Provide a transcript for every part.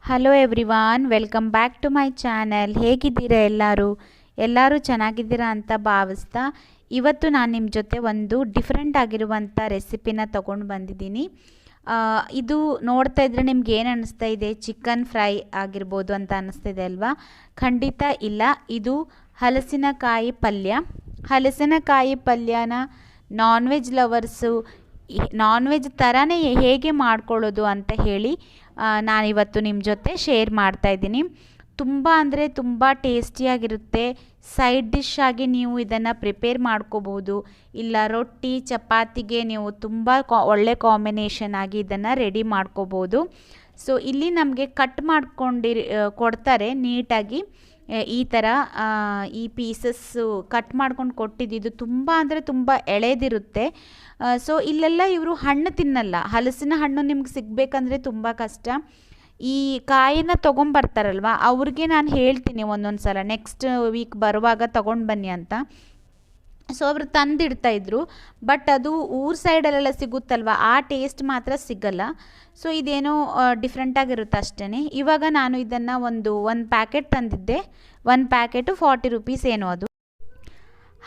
Hello everyone, welcome back to my channel. ಹೇಗಿದ್ದೀರಾ ಎಲ್ಲರೂ ಚೆನ್ನಾಗಿದ್ದೀರಾ ಅಂತ ಭಾವಿಸ್ತಾ ಇವತ್ತು ನಾನು ನಿಮ್ಮ ಜೊತೆ ಒಂದು ಡಿಫ್ರೆಂಟ್ ಆಗಿರುವಂಥ ರೆಸಿಪಿನ ತೊಗೊಂಡು ಬಂದಿದ್ದೀನಿ. ಇದು ನೋಡ್ತಾ ಇದ್ರೆ ನಿಮ್ಗೆ ಏನು ಅನ್ನಿಸ್ತಾ ಇದೆ? ಚಿಕನ್ ಫ್ರೈ ಆಗಿರ್ಬೋದು ಅಂತ ಅನ್ನಿಸ್ತಿದೆ ಅಲ್ವಾ? ಖಂಡಿತ ಇಲ್ಲ. ಇದು ಹಲಸಿನಕಾಯಿ ಪಲ್ಯ. ಹಲಸಿನಕಾಯಿ ಪಲ್ಯನ non veg lovers non veg ಥರನೇ ಹೇಗೆ ಮಾಡ್ಕೊಳ್ಳೋದು ಅಂತ ಹೇಳಿ ನಾನಿವತ್ತು ನಿಮ್ಮ ಜೊತೆ ಶೇರ್ ಮಾಡ್ತಾಯಿದ್ದೀನಿ. ತುಂಬ ಅಂದರೆ ತುಂಬ ಟೇಸ್ಟಿಯಾಗಿರುತ್ತೆ. ಸೈಡ್ ಡಿಶ್ ಆಗಿ ನೀವು ಇದನ್ನು ಪ್ರಿಪೇರ್ ಮಾಡ್ಕೋಬೋದು, ಇಲ್ಲ ರೊಟ್ಟಿ ಚಪಾತಿಗೆ ನೀವು ತುಂಬ ಒಳ್ಳೆ ಕಾಂಬಿನೇಷನ್ ಆಗಿ ಇದನ್ನು ರೆಡಿ ಮಾಡ್ಕೋಬೋದು. ಸೊ ಇಲ್ಲಿ ನಮಗೆ ಕಟ್ ಕೊಡ್ತಾರೆ ನೀಟಾಗಿ. ಈ ಥರ ಈ ಪೀಸಸ್ಸು ಕಟ್ ಮಾಡ್ಕೊಂಡು ಕೊಟ್ಟಿದ್ದು ತುಂಬ ಅಂದರೆ ತುಂಬ ಎಳೆದಿರುತ್ತೆ. ಸೊ ಇಲ್ಲೆಲ್ಲ ಇವರು ಹಣ್ಣು ತಿನ್ನಲ್ಲ. ಹಲಸಿನ ಹಣ್ಣು ನಿಮ್ಗೆ ಸಿಗಬೇಕಂದ್ರೆ ತುಂಬ ಕಷ್ಟ. ಈ ಕಾಯಿನ ತೊಗೊಂಬರ್ತಾರಲ್ವ, ಅವ್ರಿಗೆ ನಾನು ಹೇಳ್ತೀನಿ ಒಂದೊಂದು ಸಲ ನೆಕ್ಸ್ಟ್ ವೀಕ್ ಬರುವಾಗ ತೊಗೊಂಡು ಬನ್ನಿ ಅಂತ. ಸೊ ಅವರು ತಂದಿಡ್ತಾಯಿದ್ರು. ಬಟ್ ಅದು ಊರ ಸೈಡಲ್ಲೆಲ್ಲ ಸಿಗುತ್ತಲ್ವ, ಆ ಟೇಸ್ಟ್ ಮಾತ್ರ ಸಿಗಲ್ಲ. ಸೊ ಇದೇನೋ ಡಿಫ್ರೆಂಟಾಗಿರುತ್ತೆ ಅಷ್ಟೇ. ಇವಾಗ ನಾನು ಇದನ್ನು ಒಂದು ಪ್ಯಾಕೆಟ್ ತಂದಿದ್ದೆ. ಒಂದು ಪ್ಯಾಕೆಟು 40 ರೂಪೀಸ್ ಏನೋ ಅದು.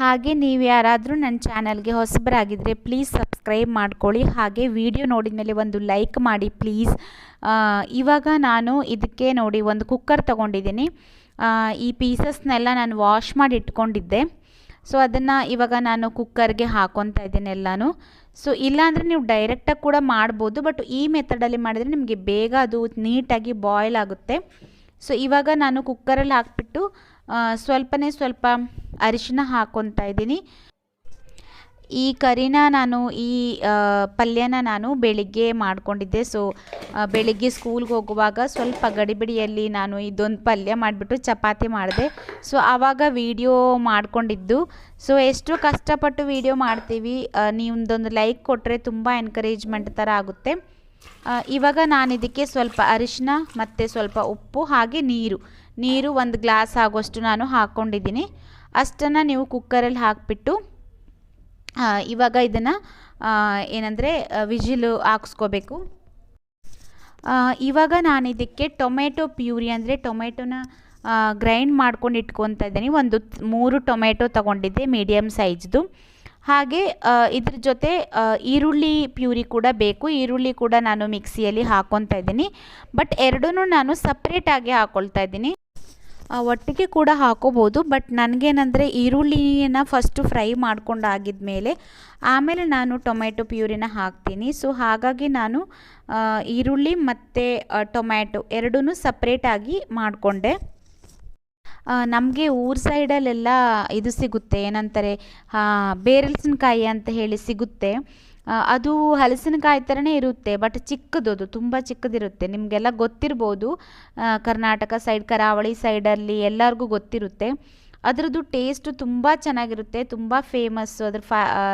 ಹಾಗೆ ನೀವು ಯಾರಾದರೂ ನನ್ನ ಚಾನಲ್ಗೆ ಹೊಸಬರಾಗಿದ್ದರೆ ಪ್ಲೀಸ್ ಸಬ್ಸ್ಕ್ರೈಬ್ ಮಾಡ್ಕೊಳ್ಳಿ. ಹಾಗೆ ವಿಡಿಯೋ ನೋಡಿದ ಮೇಲೆ ಒಂದು ಲೈಕ್ ಮಾಡಿ ಪ್ಲೀಸ್. ಇವಾಗ ನಾನು ಇದಕ್ಕೆ ನೋಡಿ ಒಂದು ಕುಕ್ಕರ್ ತೊಗೊಂಡಿದ್ದೀನಿ. ಈ ಪೀಸಸ್ನೆಲ್ಲ ನಾನು ವಾಶ್ ಮಾಡಿ ಇಟ್ಕೊಂಡಿದ್ದೆ. ಸೊ ಅದನ್ನು ಇವಾಗ ನಾನು ಕುಕ್ಕರ್ಗೆ ಹಾಕ್ಕೊತಾ ಇದ್ದೀನಿ ಎಲ್ಲನೂ. ಸೊ ಇಲ್ಲಾಂದರೆ ನೀವು ಡೈರೆಕ್ಟಾಗಿ ಕೂಡ ಮಾಡ್ಬೋದು, ಬಟ್ ಈ ಮೆಥಡಲ್ಲಿ ಮಾಡಿದರೆ ನಿಮಗೆ ಬೇಗ ಅದು ನೀಟಾಗಿ ಬಾಯ್ಲ್ ಆಗುತ್ತೆ. ಸೊ ಇವಾಗ ನಾನು ಕುಕ್ಕರಲ್ಲಿ ಹಾಕ್ಬಿಟ್ಟು ಸ್ವಲ್ಪನೇ ಸ್ವಲ್ಪ ಅರಿಶಿನ ಹಾಕ್ಕೊತಾ ಇದ್ದೀನಿ. ಈ ಕರಿನ ನಾನು ಈ ಪಲ್ಯನ ನಾನು ಬೆಳಿಗ್ಗೆ ಮಾಡ್ಕೊಂಡಿದ್ದೆ. ಸೊ ಬೆಳಿಗ್ಗೆ ಸ್ಕೂಲ್ಗೆ ಹೋಗುವಾಗ ಸ್ವಲ್ಪ ಗಡಿಬಿಡಿಯಲ್ಲಿ ನಾನು ಇದೊಂದು ಪಲ್ಯ ಮಾಡಿಬಿಟ್ಟು ಚಪಾತಿ ಮಾಡಿದೆ. ಸೊ ಆವಾಗ ವಿಡಿಯೋ ಮಾಡ್ಕೊಂಡಿದ್ದು. ಸೊ ಎಷ್ಟು ಕಷ್ಟಪಟ್ಟು ವಿಡಿಯೋ ಮಾಡ್ತೀವಿ, ನೀವೊಂದೊಂದು ಲೈಕ್ ಕೊಟ್ಟರೆ ತುಂಬ ಎನ್ಕರೇಜ್ಮೆಂಟ್ ಥರ ಆಗುತ್ತೆ. ಇವಾಗ ನಾನು ಇದಕ್ಕೆ ಸ್ವಲ್ಪ ಅರಿಶಿನ ಮತ್ತು ಸ್ವಲ್ಪ ಉಪ್ಪು ಹಾಗೆ ನೀರು 1 ಗ್ಲಾಸ್ ಆಗೋಷ್ಟು ನಾನು ಹಾಕ್ಕೊಂಡಿದ್ದೀನಿ. ಅಷ್ಟನ್ನು ನೀವು ಕುಕ್ಕರಲ್ಲಿ ಹಾಕಿಬಿಟ್ಟು ಇವಾಗ ಇದನ್ನು ಏನಂದರೆ ವಿಜಿಲು ಹಾಕ್ಸ್ಕೋಬೇಕು. ಇವಾಗ ನಾನು ಇದಕ್ಕೆ ಟೊಮೆಟೊ ಪ್ಯೂರಿ ಅಂದರೆ ಟೊಮೆಟೊನ ಗ್ರೈಂಡ್ ಮಾಡ್ಕೊಂಡು ಇಟ್ಕೊತಾ ಇದ್ದೀನಿ. 3 ಟೊಮೆಟೊ ತೊಗೊಂಡಿದ್ದೆ ಮೀಡಿಯಮ್ ಸೈಜ್ದು. ಹಾಗೆ ಇದ್ರ ಜೊತೆ ಈರುಳ್ಳಿ ಪ್ಯೂರಿ ಕೂಡ ಬೇಕು. ಈರುಳ್ಳಿ ಕೂಡ ನಾನು ಮಿಕ್ಸಿಯಲ್ಲಿ ಹಾಕ್ಕೊತಾ ಇದ್ದೀನಿ. ಬಟ್ ಎರಡೂ ನಾನು ಸಪ್ರೇಟಾಗಿ ಹಾಕ್ಕೊಳ್ತಾ ಇದ್ದೀನಿ. ಒಟ್ಟಿಗೆ ಕೂಡ ಹಾಕೋಬೋದು, ಬಟ್ ನನಗೇನಂದರೆ ಈರುಳ್ಳಿನ ಫಸ್ಟು ಫ್ರೈ ಮಾಡ್ಕೊಂಡು ಆಗಿದ್ಮೇಲೆ ಆಮೇಲೆ ನಾನು ಟೊಮೆಟೊ ಪ್ಯೂರಿನ ಹಾಕ್ತೀನಿ. ಸೊ ಹಾಗಾಗಿ ನಾನು ಈರುಳ್ಳಿ ಮತ್ತು ಟೊಮ್ಯಾಟೊ ಎರಡೂ ಸಪ್ರೇಟಾಗಿ ಮಾಡಿಕೊಂಡೆ. ನಮಗೆ ಊರ ಸೈಡಲ್ಲೆಲ್ಲ ಇದು ಸಿಗುತ್ತೆ, ಏನಂತಾರೆ ಬೇರಲಸಿನಕಾಯಿ ಅಂತ ಹೇಳಿ ಸಿಗುತ್ತೆ. ಅದು ಹಲಸಿನಕಾಯಿ ಥರನೇ ಇರುತ್ತೆ, ಬಟ್ ಚಿಕ್ಕದು, ತುಂಬ ಚಿಕ್ಕದಿರುತ್ತೆ. ನಿಮಗೆಲ್ಲ ಗೊತ್ತಿರ್ಬೋದು, ಕರ್ನಾಟಕ ಸೈಡ್ ಕರಾವಳಿ ಸೈಡಲ್ಲಿ ಎಲ್ಲರಿಗೂ ಗೊತ್ತಿರುತ್ತೆ. ಅದರದ್ದು ಟೇಸ್ಟು ತುಂಬ ಚೆನ್ನಾಗಿರುತ್ತೆ, ತುಂಬ ಫೇಮಸ್ಸು.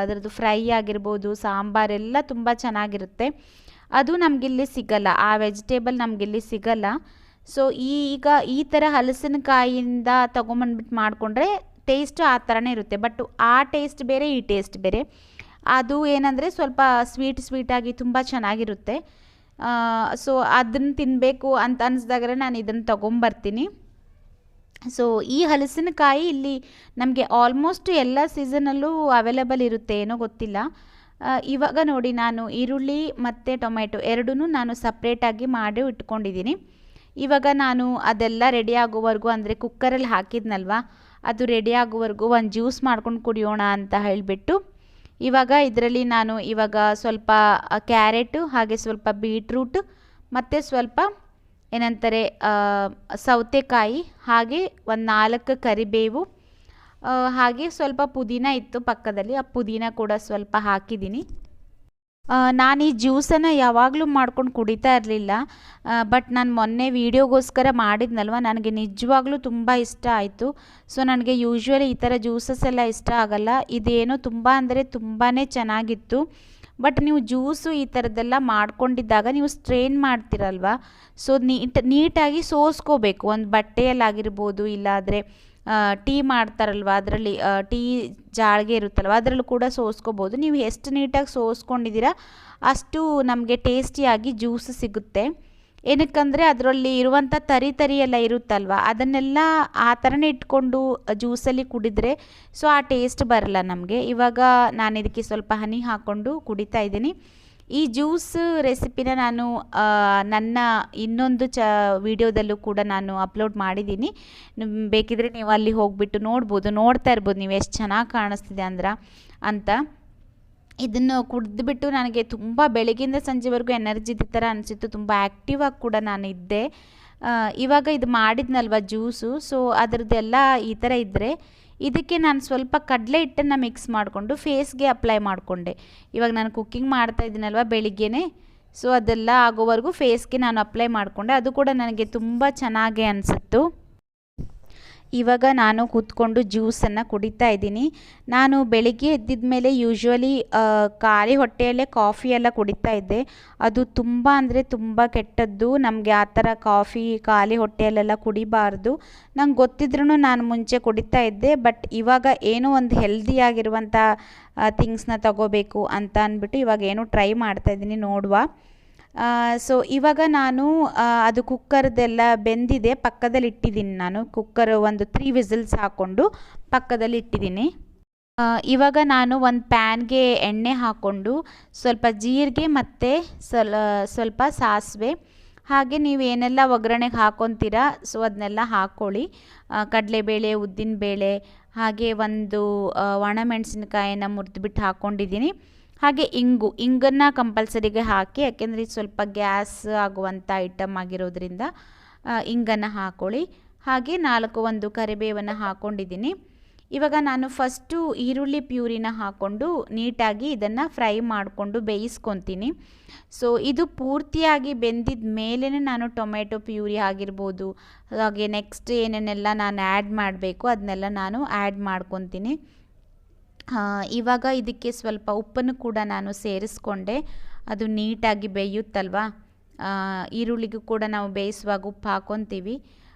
ಅದರದ್ದು ಫ್ರೈ ಆಗಿರ್ಬೋದು, ಸಾಂಬಾರೆಲ್ಲ ತುಂಬ ಚೆನ್ನಾಗಿರುತ್ತೆ. ಅದು ನಮಗಿಲ್ಲಿ ಸಿಗಲ್ಲ, ಆ ವೆಜಿಟೇಬಲ್ ನಮಗಿಲ್ಲಿ ಸಿಗಲ್ಲ. ಸೊ ಈಗ ಈ ಥರ ಹಲಸಿನಕಾಯಿಯಿಂದ ತೊಗೊಂಬಂದ್ಬಿಟ್ಟು ಮಾಡಿಕೊಂಡ್ರೆ ಟೇಸ್ಟು ಆ ಥರನೇ ಇರುತ್ತೆ. ಬಟ್ ಆ ಟೇಸ್ಟ್ ಬೇರೆ, ಈ ಟೇಸ್ಟ್ ಬೇರೆ. ಅದು ಏನಂದರೆ ಸ್ವಲ್ಪ ಸ್ವೀಟಾಗಿ ತುಂಬ ಚೆನ್ನಾಗಿರುತ್ತೆ. ಸೊ ಅದನ್ನು ತಿನ್ನಬೇಕು ಅಂತ ಅನಿಸ್ದಾಗಲೇ ನಾನು ಇದನ್ನು ತೊಗೊಂಬರ್ತೀನಿ. ಸೊ ಈ ಹಲಸಿನಕಾಯಿ ಇಲ್ಲಿ ನಮಗೆ ಆಲ್ಮೋಸ್ಟ್ ಎಲ್ಲ ಸೀಸನಲ್ಲೂ ಅವೈಲೇಬಲ್ ಇರುತ್ತೆ, ಏನೋ ಗೊತ್ತಿಲ್ಲ. ಇವಾಗ ನೋಡಿ ನಾನು ಈರುಳ್ಳಿ ಮತ್ತು ಟೊಮೆಟೊ ಎರಡೂ ನಾನು ಸಪ್ರೇಟಾಗಿ ಮಾಡಿ ಇಟ್ಕೊಂಡಿದ್ದೀನಿ. ಇವಾಗ ನಾನು ಅದೆಲ್ಲ ರೆಡಿ ಆಗೋವರೆಗೂ, ಅಂದರೆ ಕುಕ್ಕರಲ್ಲಿ ಹಾಕಿದ್ನಲ್ವ, ಅದು ರೆಡಿ ಆಗೋವರೆಗೂ ಒಂದು ಜ್ಯೂಸ್ ಮಾಡ್ಕೊಂಡು ಕುಡಿಯೋಣ ಅಂತ ಹೇಳಿಬಿಟ್ಟು ಇವಾಗ ಇದರಲ್ಲಿ ನಾನು ಇವಾಗ ಸ್ವಲ್ಪ ಕ್ಯಾರೆಟು ಹಾಗೆ ಸ್ವಲ್ಪ ಬೀಟ್ರೂಟ್ ಮತ್ತು ಸ್ವಲ್ಪ ಏನಂತಾರೆ ಸೌತೆಕಾಯಿ ಹಾಗೆ 4 ಕರಿಬೇವು ಹಾಗೆ ಸ್ವಲ್ಪ ಪುದೀನ ಇತ್ತು ಪಕ್ಕದಲ್ಲಿ, ಆ ಪುದೀನ ಕೂಡ ಸ್ವಲ್ಪ ಹಾಕಿದ್ದೀನಿ. ನಾನು ಈ ಜ್ಯೂಸನ್ನು ಯಾವಾಗಲೂ ಮಾಡ್ಕೊಂಡು ಕುಡಿತಾ ಇರಲಿಲ್ಲ. ಬಟ್ ನಾನು ಮೊನ್ನೆ ವೀಡಿಯೋಗೋಸ್ಕರ ಮಾಡಿದ್ನಲ್ವ, ನನಗೆ ನಿಜವಾಗ್ಲೂ ತುಂಬ ಇಷ್ಟ ಆಯಿತು. ಸೊ ನನಗೆ ಯೂಶ್ವಲಿ ಈ ಥರ ಜ್ಯೂಸಸ್ ಎಲ್ಲ ಇಷ್ಟ ಆಗಲ್ಲ. ಇದೇನೋ ತುಂಬ ಅಂದರೆ ತುಂಬಾ ಚೆನ್ನಾಗಿತ್ತು. ಬಟ್ ನೀವು ಜ್ಯೂಸು ಈ ಥರದ್ದೆಲ್ಲ ಮಾಡ್ಕೊಂಡಿದ್ದಾಗ ನೀವು ಸ್ಟ್ರೈನ್ ಮಾಡ್ತೀರಲ್ವ, ಸೊ ನೀಟಾಗಿ ಸೋಸ್ಕೋಬೇಕು. ಒಂದು ಬಟ್ಟೆಯಲ್ಲಾಗಿರ್ಬೋದು, ಇಲ್ಲಾದರೆ ಟೀ ಮಾಡ್ತಾರಲ್ವ ಅದರಲ್ಲಿ ಟೀ ಜಾಳಿಗೆ ಇರುತ್ತಲ್ವ ಅದರಲ್ಲೂ ಕೂಡ ಸೋಸ್ಕೋಬೋದು. ನೀವು ಎಷ್ಟು ನೀಟಾಗಿ ಸೋಸ್ಕೊಂಡಿದ್ದೀರಾ ಅಷ್ಟು ನಮಗೆ ಟೇಸ್ಟಿಯಾಗಿ ಜ್ಯೂಸ್ ಸಿಗುತ್ತೆ. ಏನಕ್ಕಂದರೆ ಅದರಲ್ಲಿ ಇರುವಂಥ ತರಿ ಎಲ್ಲ ಇರುತ್ತಲ್ವ, ಅದನ್ನೆಲ್ಲ ಆ ಥರನೇ ಇಟ್ಕೊಂಡು ಜ್ಯೂಸಲ್ಲಿ ಕುಡಿದ್ರೆ ಸೊ ಆ ಟೇಸ್ಟ್ ಬರಲ್ಲ ನಮಗೆ. ಇವಾಗ ನಾನು ಇದಕ್ಕೆ ಸ್ವಲ್ಪ ಹನಿ ಹಾಕ್ಕೊಂಡು ಕುಡಿತಾ ಇದ್ದೀನಿ. ಈ ಜ್ಯೂಸ್ ರೆಸಿಪಿನ ನಾನು ನನ್ನ ಇನ್ನೊಂದು ವಿಡಿಯೋದಲ್ಲೂ ಕೂಡ ನಾನು ಅಪ್ಲೋಡ್ ಮಾಡಿದ್ದೀನಿ. ಬೇಕಿದ್ರೆ ನೀವು ಅಲ್ಲಿ ಹೋಗಿಬಿಟ್ಟು ನೋಡ್ತಾ ಇರ್ಬೋದು ನೀವು ಎಷ್ಟು ಚೆನ್ನಾಗಿ ಕಾಣಿಸ್ತಿದೆ ಅಂತ. ಇದನ್ನು ಕುಡಿದ್ಬಿಟ್ಟು ನನಗೆ ತುಂಬ ಬೆಳಗ್ಗಿಂದ ಸಂಜೆವರೆಗೂ ಎನರ್ಜಿ ಇದ್ದ ಥರ ಅನಿಸಿತ್ತು. ತುಂಬ ಆ್ಯಕ್ಟಿವ್ ಆಗಿ ಕೂಡ ನಾನು ಇದ್ದೆ. ಇವಾಗ ಇದು ಮಾಡಿದ್ನಲ್ವ ಜ್ಯೂಸು, ಸೊ ಅದರದ್ದೆಲ್ಲ ಈ ಥರ ಇದ್ದರೆ ಇದಕ್ಕೆ ನಾನು ಸ್ವಲ್ಪ ಕಡಲೆ ಹಿಟ್ಟನ್ನು ಮಿಕ್ಸ್ ಮಾಡಿಕೊಂಡು ಫೇಸ್ಗೆ ಅಪ್ಲೈ ಮಾಡಿಕೊಂಡೆ. ಇವಾಗ ನಾನು ಕುಕ್ಕಿಂಗ್ ಮಾಡ್ತಾ ಇದ್ದೀನಲ್ವ ಬೆಳಿಗ್ಗೆನೇ, ಸೊ ಅದೆಲ್ಲ ಆಗೋವರೆಗೂ ಫೇಸ್ಗೆ ನಾನು ಅಪ್ಲೈ ಮಾಡಿಕೊಂಡೆ. ಅದು ಕೂಡ ನನಗೆ ತುಂಬ ಚೆನ್ನಾಗೇ ಅನಿಸಿತ್ತು. ಇವಾಗ ನಾನು ಕೂತ್ಕೊಂಡು ಜ್ಯೂಸನ್ನು ಕುಡಿತಾ ಇದ್ದೀನಿ. ನಾನು ಬೆಳಿಗ್ಗೆ ಎದ್ದಿದ ಮೇಲೆ ಯೂಶ್ವಲಿ ಖಾಲಿ ಹೊಟ್ಟೆಯಲ್ಲೇ ಕಾಫಿ ಎಲ್ಲ ಕುಡಿತಾ ಇದ್ದೆ. ಅದು ತುಂಬ ಅಂದರೆ ತುಂಬ ಕೆಟ್ಟದ್ದು. ನಮಗೆ ಆ ಥರ ಕಾಫಿ ಖಾಲಿ ಹೊಟ್ಟೆಯಲ್ಲೆಲ್ಲ ಕುಡಿಬಾರ್ದು. ನಂಗೆ ಗೊತ್ತಿದ್ರೂ ನಾನು ಮುಂಚೆ ಕುಡಿತಾ ಇದ್ದೆ. ಬಟ್ ಇವಾಗ ಏನೋ ಒಂದು ಹೆಲ್ದಿಯಾಗಿರುವಂಥ ಥಿಂಗ್ಸ್ನ ತಗೋಬೇಕು ಅಂತ ಅಂದ್ಬಿಟ್ಟು ಇವಾಗ ಏನೋ ಟ್ರೈ ಮಾಡ್ತಾಯಿದ್ದೀನಿ, ನೋಡುವ. ಸೊ ಇವಾಗ ನಾನು ಅದು ಕುಕ್ಕರ್ದೆಲ್ಲ ಬೆಂದಿದೆ, ಪಕ್ಕದಲ್ಲಿ ಇಟ್ಟಿದ್ದೀನಿ. ನಾನು ಕುಕ್ಕರ್ ಒಂದು 3 ವಿಸಿಲ್ಸ್ ಹಾಕ್ಕೊಂಡು ಪಕ್ಕದಲ್ಲಿ ಇಟ್ಟಿದ್ದೀನಿ. ಇವಾಗ ನಾನು ಒಂದು ಪ್ಯಾನ್ಗೆ ಎಣ್ಣೆ ಹಾಕ್ಕೊಂಡು ಸ್ವಲ್ಪ ಜೀರಿಗೆ ಮತ್ತು ಸ್ವಲ್ಪ ಸಾಸಿವೆ, ಹಾಗೆ ನೀವು ಏನೆಲ್ಲ ಒಗ್ಗರಣೆಗೆ ಹಾಕ್ಕೊತೀರಾ ಸೊ ಅದನ್ನೆಲ್ಲ ಹಾಕ್ಕೊಳ್ಳಿ. ಕಡಲೆಬೇಳೆ, ಉದ್ದಿನಬೇಳೆ, ಹಾಗೆ ಒಂದು ಒಣಮೆಣಸಿನ್ಕಾಯಿನ ಮುರಿದ್ಬಿಟ್ಟು ಹಾಕ್ಕೊಂಡಿದ್ದೀನಿ. ಹಾಗೆ ಇಂಗನ್ನು ಕಂಪಲ್ಸರಿಗೆ ಹಾಕಿ, ಯಾಕೆಂದರೆ ಇದು ಸ್ವಲ್ಪ ಗ್ಯಾಸ್ ಆಗುವಂಥ ಐಟಮ್ ಆಗಿರೋದ್ರಿಂದ ಇಂಗನ್ನು ಹಾಕ್ಕೊಳ್ಳಿ. ಹಾಗೆ 4 ಕರಿಬೇವನ್ನು ಹಾಕ್ಕೊಂಡಿದ್ದೀನಿ. ಇವಾಗ ನಾನು ಫಸ್ಟು ಈರುಳ್ಳಿ ಪ್ಯೂರಿನ ಹಾಕ್ಕೊಂಡು ನೀಟಾಗಿ ಇದನ್ನು ಫ್ರೈ ಮಾಡಿಕೊಂಡು ಬೇಯಿಸ್ಕೊತೀನಿ. ಸೊ ಇದು ಪೂರ್ತಿಯಾಗಿ ಬೆಂದಿದ ಮೇಲೇ ನಾನು ಟೊಮೆಟೊ ಪ್ಯೂರಿ ಆಗಿರ್ಬೋದು, ಹಾಗೆ ನೆಕ್ಸ್ಟ್ ಏನೇನೆಲ್ಲ ನಾನು ಆ್ಯಡ್ ಮಾಡಬೇಕು ಅದನ್ನೆಲ್ಲ ನಾನು ಆ್ಯಡ್ ಮಾಡ್ಕೊತೀನಿ. ಇವಾಗ ಇದಕ್ಕೆ ಸ್ವಲ್ಪ ಉಪ್ಪನ್ನು ಕೂಡ ನಾನು ಸೇರಿಸ್ಕೊಂಡೆ. ಅದು ನೀಟಾಗಿ ಬೇಯುತ್ತಲ್ವ, ಈರುಳ್ಳಿಗೂ ಕೂಡ ನಾವು ಬೇಯಿಸುವಾಗ ಉಪ್ಪು ಹಾಕ್ಕೊತೀವಿ.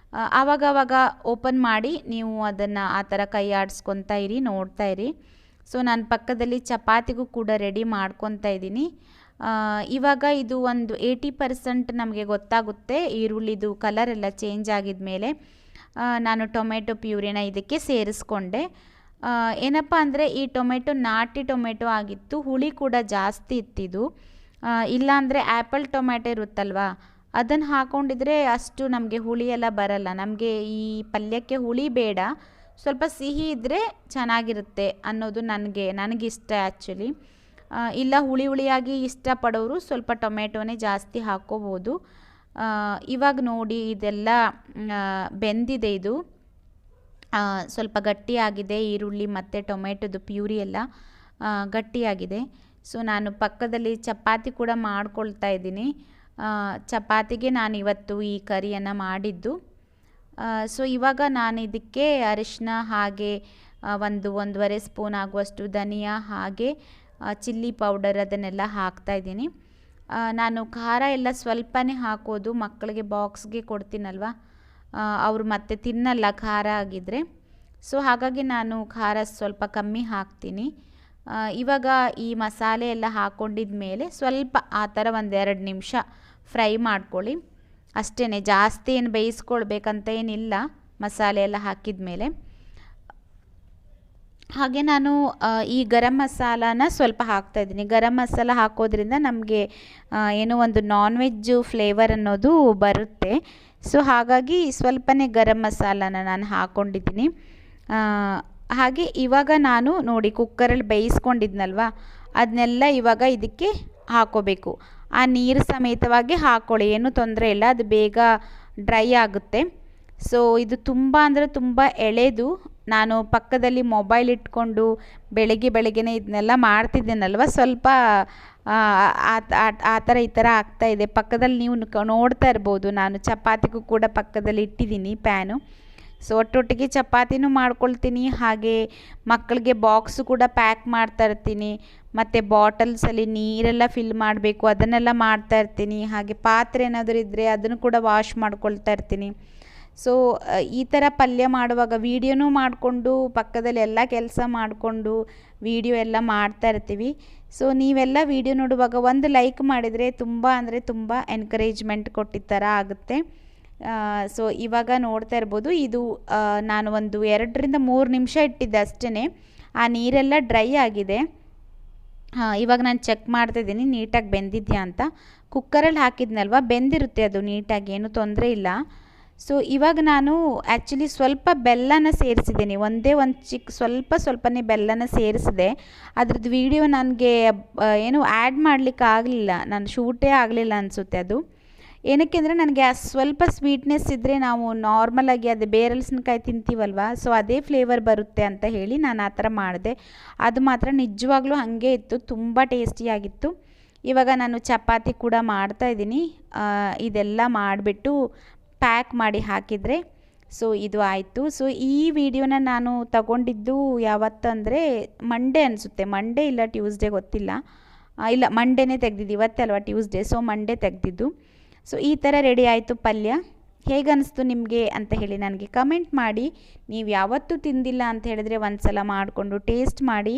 ಆವಾಗವಾಗ ಓಪನ್ ಮಾಡಿ ನೀವು ಅದನ್ನು ಆ ಥರ ಕೈ ಆಡಿಸ್ಕೊತಾ ಇರಿ, ನೋಡ್ತಾ ಇರಿ. ಸೊ ನಾನು ಪಕ್ಕದಲ್ಲಿ ಚಪಾತಿಗೂ ಕೂಡ ರೆಡಿ ಮಾಡ್ಕೊತಾ ಇದ್ದೀನಿ. ಇವಾಗ ಇದು ಒಂದು 80% ನಮಗೆ ಗೊತ್ತಾಗುತ್ತೆ ಈರುಳ್ಳಿದು ಕಲರೆಲ್ಲ ಚೇಂಜ್ ಆಗಿದ ಮೇಲೆ ನಾನು ಟೊಮೆಟೊ ಪ್ಯೂರಿನ ಇದಕ್ಕೆ ಸೇರಿಸ್ಕೊಂಡೆ. ಏನಪ್ಪ ಅಂದರೆ ಈ ಟೊಮೆಟೊ ನಾಟಿ ಟೊಮೆಟೊ ಆಗಿತ್ತು, ಹುಳಿ ಕೂಡ ಜಾಸ್ತಿ ಇತ್ತಿದು. ಇಲ್ಲಾಂದರೆ ಆ್ಯಪಲ್ ಟೊಮೆಟೊ ಇರುತ್ತಲ್ವ, ಅದನ್ನು ಹಾಕ್ಕೊಂಡಿದ್ರೆ ಅಷ್ಟು ನಮಗೆ ಹುಳಿ ಎಲ್ಲ ಬರಲ್ಲ. ನಮಗೆ ಈ ಪಲ್ಯಕ್ಕೆ ಹುಳಿ ಬೇಡ, ಸ್ವಲ್ಪ ಸಿಹಿ ಇದ್ದರೆ ಚೆನ್ನಾಗಿರುತ್ತೆ ಅನ್ನೋದು ನನಗಿಷ್ಟ ಆ್ಯಕ್ಚುಲಿ. ಇಲ್ಲ ಹುಳಿಯಾಗಿ ಇಷ್ಟಪಡೋರು ಸ್ವಲ್ಪ ಟೊಮೆಟೊನೇ ಜಾಸ್ತಿ ಹಾಕ್ಕೋಬೋದು. ಇವಾಗ ನೋಡಿ ಇದೆಲ್ಲ ಬೆಂದಿದೆ. ಇದು ಸ್ವಲ್ಪ ಗಟ್ಟಿಯಾಗಿದೆ, ಈರುಳ್ಳಿ ಮತ್ತು ಟೊಮೆಟೊದು ಪ್ಯೂರಿ ಎಲ್ಲ ಗಟ್ಟಿಯಾಗಿದೆ. ಸೊ ನಾನು ಪಕ್ಕದಲ್ಲಿ ಚಪಾತಿ ಕೂಡ ಮಾಡ್ಕೊಳ್ತಾ ಇದ್ದೀನಿ. ಚಪಾತಿಗೆ ನಾನು ಇವತ್ತು ಈ ಕರಿಯನ್ನು ಮಾಡಿದ್ದು. ಸೊ ಇವಾಗ ನಾನು ಇದಕ್ಕೆ ಅರಿಶಿನ ಹಾಗೆ 1-1.5 ಸ್ಪೂನ್ ಆಗುವಷ್ಟು ಧನಿಯಾ ಹಾಗೆ ಚಿಲ್ಲಿ ಪೌಡರ್ ಅದನ್ನೆಲ್ಲ ಹಾಕ್ತಾಯಿದ್ದೀನಿ. ನಾನು ಖಾರ ಎಲ್ಲ ಸ್ವಲ್ಪನೇ ಹಾಕೋದು, ಮಕ್ಕಳಿಗೆ ಬಾಕ್ಸ್ಗೆ ಕೊಡ್ತೀನಲ್ವ, ಅವರು ಮತ್ತೆ ತಿನ್ನಲ್ಲ ಖಾರ ಆಗಿದ್ದರೆ. ಸೊ ಹಾಗಾಗಿ ನಾನು ಖಾರ ಸ್ವಲ್ಪ ಕಮ್ಮಿ ಹಾಕ್ತೀನಿ. ಇವಾಗ ಈ ಮಸಾಲೆ ಎಲ್ಲ ಹಾಕ್ಕೊಂಡಿದ ಮೇಲೆ ಸ್ವಲ್ಪ ಆ ಥರ 1-2 ನಿಮಿಷ ಫ್ರೈ ಮಾಡ್ಕೊಳ್ಳಿ ಅಷ್ಟೇ. ಜಾಸ್ತಿ ಏನು ಬೇಯಿಸ್ಕೊಳ್ಬೇಕಂತ ಏನಿಲ್ಲ ಮಸಾಲೆ ಎಲ್ಲ ಹಾಕಿದ ಮೇಲೆ. ಹಾಗೆ ನಾನು ಈ ಗರಂ ಮಸಾಲಾನ ಸ್ವಲ್ಪ ಹಾಕ್ತಾಯಿದ್ದೀನಿ. ಗರಂ ಮಸಾಲ ಹಾಕೋದ್ರಿಂದ ನಮಗೆ ಏನೋ ಒಂದು ನಾನ್ ವೆಜ್ಜು ಫ್ಲೇವರ್ ಅನ್ನೋದು ಬರುತ್ತೆ. ಸೊ ಹಾಗಾಗಿ ಸ್ವಲ್ಪನೇ ಗರಂ ಮಸಾಲಾನ ನಾನು ಹಾಕ್ಕೊಂಡಿದ್ದೀನಿ. ಹಾಗೆ ಇವಾಗ ನಾನು ನೋಡಿ ಕುಕ್ಕರಲ್ಲಿ ಬೇಯಿಸ್ಕೊಂಡಿದ್ನಲ್ವ, ಅದನ್ನೆಲ್ಲ ಇವಾಗ ಇದಕ್ಕೆ ಹಾಕ್ಕೋಬೇಕು. ಆ ನೀರು ಸಮೇತವಾಗಿ ಹಾಕ್ಕೊಳ್ಳಿ, ಏನೂ ತೊಂದರೆ ಇಲ್ಲ, ಅದು ಬೇಗ ಡ್ರೈ ಆಗುತ್ತೆ. ಸೊ ಇದು ತುಂಬ ಅಂದರೆ ತುಂಬ ಎಳೆದು, ನಾನು ಪಕ್ಕದಲ್ಲಿ ಮೊಬೈಲ್ ಇಟ್ಕೊಂಡು ಬೆಳಗ್ಗೆನೇ ಇದನ್ನೆಲ್ಲ ಮಾಡ್ತಿದ್ದೀನಲ್ವ, ಸ್ವಲ್ಪ ಆ ಥರ ಈ ಥರ ಆಗ್ತಾಯಿದೆ. ಪಕ್ಕದಲ್ಲಿ ನೀವು ನೋಡ್ತಾ ಇರ್ಬೋದು, ನಾನು ಚಪಾತಿಗೂ ಕೂಡ ಪಕ್ಕದಲ್ಲಿ ಇಟ್ಟಿದ್ದೀನಿ ಪ್ಯಾನು. ಸೊ ಒಟ್ಟೊಟ್ಟಿಗೆ ಚಪಾತಿನೂ ಮಾಡ್ಕೊಳ್ತೀನಿ, ಹಾಗೆ ಮಕ್ಕಳಿಗೆ ಬಾಕ್ಸು ಕೂಡ ಪ್ಯಾಕ್ ಮಾಡ್ತಾ ಇರ್ತೀನಿ. ಮತ್ತು ಬಾಟಲ್ಸಲ್ಲಿ ನೀರೆಲ್ಲ ಫಿಲ್ ಮಾಡಬೇಕು, ಅದನ್ನೆಲ್ಲ ಮಾಡ್ತಾ ಇರ್ತೀನಿ. ಹಾಗೆ ಪಾತ್ರೆ ಏನಾದರೂ ಇದ್ದರೆ ಅದನ್ನು ಕೂಡ ವಾಶ್ ಮಾಡ್ಕೊಳ್ತಾ ಇರ್ತೀನಿ. ಸೊ ಈ ಥರ ಪಲ್ಯ ಮಾಡುವಾಗ ವೀಡಿಯೋನೂ ಮಾಡಿಕೊಂಡು ಪಕ್ಕದಲ್ಲಿ ಎಲ್ಲ ಕೆಲಸ ಮಾಡಿಕೊಂಡು ವಿಡಿಯೋ ಎಲ್ಲ ಮಾಡ್ತಾ ಇರ್ತೀವಿ. ಸೊ ನೀವೆಲ್ಲ ವಿಡಿಯೋ ನೋಡುವಾಗ ಒಂದು ಲೈಕ್ ಮಾಡಿದರೆ ತುಂಬ ಅಂದರೆ ತುಂಬ ಎನ್ಕರೇಜ್ಮೆಂಟ್ ಕೊಟ್ಟಿದ್ದ ಥರ ಆಗುತ್ತೆ. ಸೊ ಇವಾಗ ನೋಡ್ತಾ ಇರ್ಬೋದು, ಇದು ನಾನು ಒಂದು 2-3 ನಿಮಿಷ ಇಟ್ಟಿದ್ದೆ ಅಷ್ಟೇ. ಆ ನೀರೆಲ್ಲ ಡ್ರೈ ಆಗಿದೆ. ಇವಾಗ ನಾನು ಚೆಕ್ ಮಾಡ್ತಾಯಿದ್ದೀನಿ ನೀಟಾಗಿ ಬೆಂದಿದೆಯಾ ಅಂತ. ಕುಕ್ಕರಲ್ಲಿ ಹಾಕಿದ್ನಲ್ವ, ಬೆಂದಿರುತ್ತೆ ಅದು ನೀಟಾಗಿ, ಏನೂ ತೊಂದರೆ ಇಲ್ಲ. ಸೊ ಇವಾಗ ನಾನು ಆ್ಯಕ್ಚುಲಿ ಸ್ವಲ್ಪ ಬೆಲ್ಲನ ಸೇರಿಸಿದ್ದೀನಿ, ಒಂದೇ ಒಂದು ಸ್ವಲ್ಪನೇ ಬೆಲ್ಲನ ಸೇರಿಸಿದೆ. ಅದ್ರದ್ದು ವೀಡಿಯೋ ನನಗೆ ಏನು ಆ್ಯಡ್ ಮಾಡಲಿಕ್ಕೆ ಆಗಲಿಲ್ಲ, ನಾನು ಶೂಟೇ ಆಗಲಿಲ್ಲ ಅನಿಸುತ್ತೆ ಅದು. ಏನಕ್ಕೆ ಅಂದರೆ ನನಗೆ ಸ್ವಲ್ಪ ಸ್ವೀಟ್ನೆಸ್ ಇದ್ದರೆ ನಾವು ನಾರ್ಮಲಾಗಿ ಅದು ಬೇರಲ್ಸಿನಕಾಯಿ ತಿಂತೀವಲ್ವ, ಸೊ ಅದೇ ಫ್ಲೇವರ್ ಬರುತ್ತೆ ಅಂತ ಹೇಳಿ ನಾನು ಆ ಥರ ಮಾಡಿದೆ. ಅದು ಮಾತ್ರ ನಿಜವಾಗ್ಲೂ ಹಾಗೆ ಇತ್ತು, ತುಂಬ ಟೇಸ್ಟಿಯಾಗಿತ್ತು. ಇವಾಗ ನಾನು ಚಪಾತಿ ಕೂಡ ಮಾಡ್ತಾಯಿದ್ದೀನಿ. ಇದೆಲ್ಲ ಮಾಡಿಬಿಟ್ಟು ಪ್ಯಾಕ್ ಮಾಡಿ ಹಾಕಿದರೆ ಸೊ ಇದು ಆಯಿತು. ಸೊ ಈ ವಿಡಿಯೋನ ನಾನು ತಗೊಂಡಿದ್ದು ಯಾವತ್ತಂದರೆ ಮಂಡೇ ಅನಿಸುತ್ತೆ, ಮಂಡೇ ಇಲ್ಲ ಟ್ಯೂಸ್ಡೇ ಗೊತ್ತಿಲ್ಲ. ಇಲ್ಲ ಮಂಡೇನೇ ತೆಗೆದಿದ್ದು, ಇವತ್ತೇ ಅಲ್ವಾ ಟ್ಯೂಸ್ಡೇ, ಸೊ ಮಂಡೇ ತೆಗೆದಿದ್ದು. ಸೊ ಈ ಥರ ರೆಡಿ ಆಯಿತು ಪಲ್ಯ. ಹೇಗೆ ಅನ್ನಿಸ್ತು ನಿಮಗೆ ಅಂತ ಹೇಳಿ ನನಗೆ ಕಮೆಂಟ್ ಮಾಡಿ. ನೀವು ಯಾವತ್ತೂ ತಿಂದಿಲ್ಲ ಅಂತ ಹೇಳಿದ್ರೆ ಒಂದು ಸಲ ಮಾಡಿಕೊಂಡು ಟೇಸ್ಟ್ ಮಾಡಿ.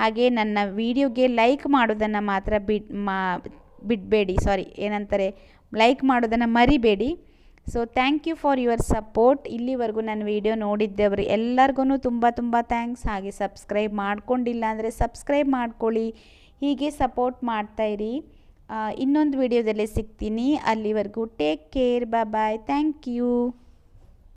ಹಾಗೆ ನನ್ನ ವಿಡಿಯೋಗೆ ಲೈಕ್ ಮಾಡೋದನ್ನು ಮಾತ್ರ ಬಿಡಬೇಡಿ, ಏನಂತಾರೆ, ಲೈಕ್ ಮಾಡೋದನ್ನು ಮರಿಬೇಡಿ. So thank you for your support. ಇಲ್ಲಿವರೆಗೂ ನನ್ನ ವಿಡಿಯೋ ನೋಡಿದ್ದವರು ಎಲ್ಲರಿಗೂ ತುಂಬ ತುಂಬ ಥ್ಯಾಂಕ್ಸ್. ಹಾಗೆ ಸಬ್ಸ್ಕ್ರೈಬ್ ಮಾಡ್ಕೊಂಡಿಲ್ಲ ಅಂದರೆ ಸಬ್ಸ್ಕ್ರೈಬ್ ಮಾಡ್ಕೊಳ್ಳಿ, ಹೀಗೆ ಸಪೋರ್ಟ್ ಮಾಡ್ತಾಯಿರಿ. ಇನ್ನೊಂದು ವಿಡಿಯೋದಲ್ಲೇ ಸಿಗ್ತೀನಿ. ಅಲ್ಲಿವರೆಗೂ take care, bye, thank you.